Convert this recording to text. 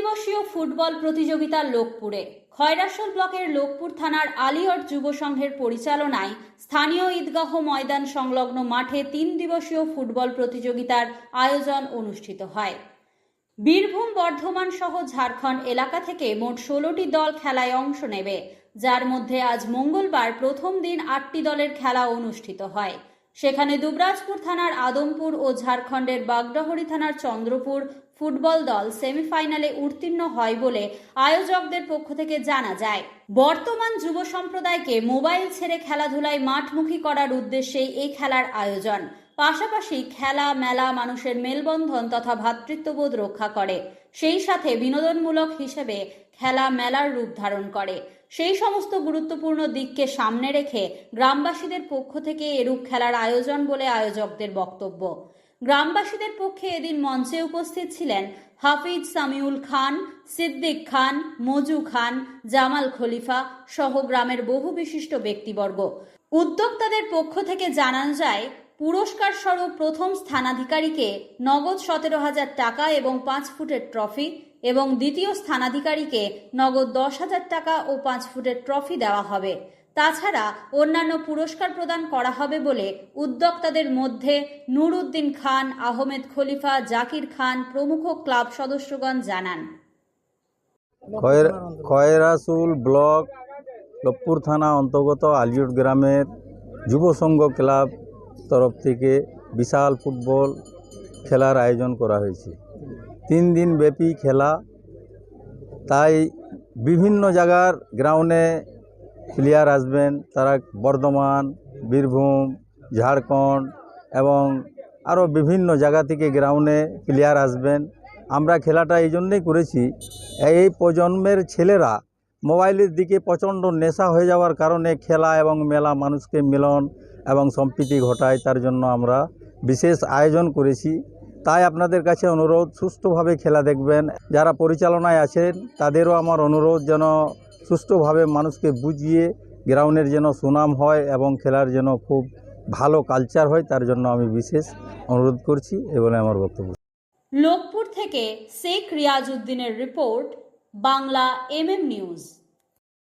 দিবসীয় football প্রতিযোগিতা লোকপুরে। খয়রাশোল ব্লকের লোকপুর থানার আলিয়ট যুব সংঘের পরিচালনায় স্থানীয় ঈদগাহ ময়দান সংলগ্ন মাঠে 3 দিবসীয় ফুটবল প্রতিযোগিতার আয়োজন অনুষ্ঠিত হয়। বীরভূম, বর্ধমান সহ ঝাড়খণ্ড এলাকা থেকে মোট 16টি দল খেলায় অংশ নেবে, যার মধ্যে আজ মঙ্গলবার প্রথম দিন 8টি দলের খেলা অনুষ্ঠিত হয়। সেখানে দুবরাজপুর থানার আদমপুর ও ঝাড়খণ্ডের বাগডহরি থানার চন্দ্রপুর ফুটবল দল সেমিফাইনালে উত্তীর্ণ হয় বলে আয়োজকদের পক্ষ থেকে জানা যায়। বর্তমান যুব সম্প্রদায়কে মোবাইল ছেড়ে খেলাধুলায় মাঠমুখী করার উদ্দেশ্যেই এই খেলার আয়োজন। পাশাপাশি খেলা মেলা মানুষের মেলবন্ধন তথা ভ্রাতৃত্ববোধ রক্ষা করে, সেই সাথে বিনোদনমূলক হিসেবে খেলা মেলার রূপ ধারণ করে। সেই সমস্ত গুরুত্বপূর্ণ দিককে সামনে রেখে গ্রামবাসীদের পক্ষ থেকে এরূপ খেলার আয়োজন বলে আয়োজকদের বক্তব্য। গ্রামবাসীদের পক্ষে এদিন মঞ্চে উপস্থিত ছিলেন হাফিজ সামিউল খান, সিদ্দিক খান, মজু খান, জামাল খলিফা সহ গ্রামের বহু বিশিষ্ট ব্যক্তিবর্গ। উদ্যোক্তাদের পক্ষ থেকে জানানো যায়, পুরস্কার স্বরূপ প্রথম স্থানাধিকারীকে নগদ 17,000 টাকা এবং 5 ফুটের ট্রফি এবং দ্বিতীয় স্থানাধিকারীকে নগদ 10,000 টাকা ও 5 ফুটের ট্রফি দেওয়া হবে। তাছাড়া অন্যান্য পুরস্কার প্রদান করা হবে বলে উদ্যোক্তাদের মধ্যে নুর উদ্দিন খান, আহমেদ খলিফা, জাকির খান প্রমুখ ক্লাব সদস্যগণ জানান। খয়রাশোল ব্লক লোকপুর থানা অন্তর্গত আলিয়ট গ্রামের যুব সংঘ ক্লাব তরফ থেকে বিশাল ফুটবল খেলার আয়োজন করা হয়েছে। 3 দিন ব্যাপী খেলা, তাই বিভিন্ন জায়গার গ্রাউন্ডে প্লেয়ার আসবেন। তারা বর্ধমান, বীরভূম, ঝাড়খণ্ড এবং আরও বিভিন্ন জায়গা থেকে গ্রাউন্ডে প্লেয়ার আসবেন। আমরা খেলাটা এই জন্যই করেছি, এই প্রজন্মের ছেলেরা মোবাইলের দিকে প্রচণ্ড নেশা হয়ে যাওয়ার কারণে খেলা এবং মেলা মানুষকে মিলন এবং সম্প্রীতি ঘটায়, তার জন্য আমরা বিশেষ আয়োজন করেছি। তাই আপনাদের কাছে অনুরোধ, সুষ্ঠুভাবে খেলা দেখবেন। যারা পরিচালনায় আছেন তাদেরও আমার অনুরোধ, যেন সুষ্ঠুভাবে মানুষকে বুঝিয়ে গ্রাউন্ডের যেন সুনাম হয় এবং খেলার যেন খুব ভালো কালচার হয়, তার জন্য আমি বিশেষ অনুরোধ করছি। এ বলে আমার বক্তব্য। লোকপুর থেকে শেখ রিয়াজ উদ্দিনের রিপোর্ট, বাংলা MM নিউজ।